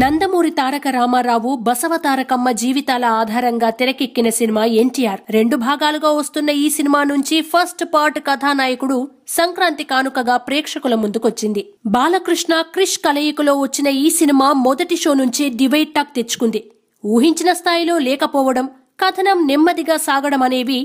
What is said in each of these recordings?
నందమూరి తారక రామారావు, బసవ తారకమ్మ జీవితాల ఆధారంగా తెరకెక్కిన సినిమా ఎన్టీఆర్. 2 భాగాలుగా వస్తున్న ఈ సినిమా నుంచి ఫస్ట్ పార్ట్ కథానాయకుడు సంక్రాంతి కానుకగా ప్రేక్షకుల ముందుకొచ్చింది. బాలకృష్ణ, క్రిష్ కలయికలో వచ్చిన ఈ సినిమా మొదటి షో నుంచే డివైడ్ టాక్ తెచ్చుకుంది. ఊహించిన స్థాయిలో లేకపోవడం, కథనం నెమ్మదిగా సాగడం అనేవి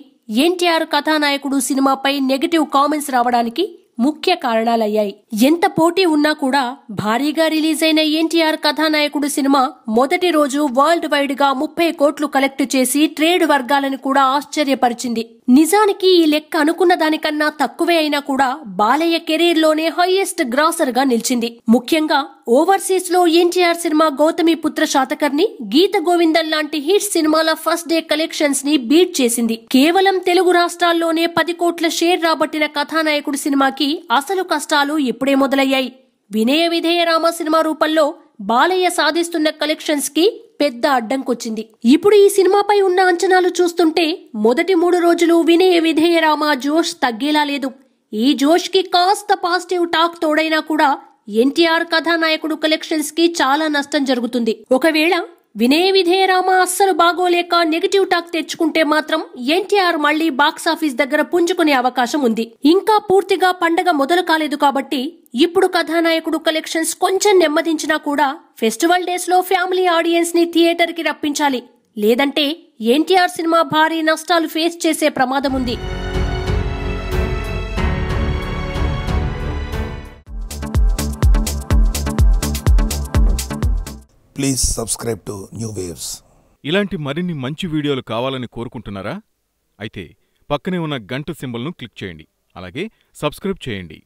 ఎన్టీఆర్ కథానాయకుడు సినిమాపై నెగటివ్ కామెంట్స్ రావడానికి ముఖ్య కారణాలయ్యాయి. ఎంత పోటీ ఉన్నా కూడా భారీగా రిలీజ్ అయిన ఎన్టీఆర్ కథానాయకుడు సినిమా మొదటి రోజు వరల్డ్ వైడ్ గా 30 కోట్లు కలెక్ట్ చేసి ట్రేడ్ వర్గాలను కూడా ఆశ్చర్యపరిచింది. నిజానికి ఈ లెక్క అనుకున్న దానికన్నా తక్కువే అయినా కూడా బాలయ్య కెరీర్ లోనే హైయెస్ట్ గ్రాసర్ గా నిలిచింది. ముఖ్యంగా ఓవర్సీస్ లో ఎన్టీఆర్ సినిమా గౌతమి పుత్ర శాతకర్ణి, గీత గోవిందం లాంటి హిట్ సినిమాల ఫస్ట్ డే కలెక్షన్స్ ని బీట్ చేసింది. కేవలం తెలుగు రాష్ట్రాల్లోనే 10 కోట్ల షేర్ రాబట్టిన కథానాయకుడు సినిమాకి అసలు కష్టాలు ఇప్పుడే మొదలయ్యాయి. వినయ విధేయ రామ సినిమా రూపంలో బాలయ్య సాధిస్తున్న కలెక్షన్స్ కి పెద్ద అడ్డంకొచ్చింది. ఇప్పుడు ఈ సినిమాపై ఉన్న అంచనాలు చూస్తుంటే మొదటి 3 రోజులు వినయ విధేయ రామ జోష్ తగ్గేలా లేదు. ఈ జోష్ కి కాస్త పాజిటివ్ టాక్ తోడైనా కూడా ఎన్టీఆర్ కథానాయకుడు కలెక్షన్స్ కి చాలా నష్టం జరుగుతుంది. ఒకవేళ వినయ విధేయ రామ అస్సలు బాగోలేక నెగటివ్ టాక్ తెచ్చుకుంటే మాత్రం ఎన్టీఆర్ మళ్లీ బాక్సాఫీస్ దగ్గర పుంజుకునే అవకాశం ఉంది. ఇంకా పూర్తిగా పండగ మొదలు కాలేదు కాబట్టి ఇప్పుడు కథానాయకుడు కలెక్షన్స్ కొంచెం నెమ్మదించినా కూడా ఫెస్టివల్ డేస్ లో ఫ్యామిలీ ఆడియన్స్ ని థియేటర్ కి రప్పించాలి. లేదంటే ఎన్టీఆర్ సినిమా భారీ నష్టాలు ఫేస్ చేసే ప్రమాదం ఉంది. Please subscribe to new waves. ఇలాంటి మరిన్ని మంచి వీడియోలు కావాలని కోరుకుంటున్నారా? అయితే పక్కనే ఉన్న గంట సింబల్ను క్లిక్ చేయండి. అలాగే సబ్స్క్రైబ్ చేయండి.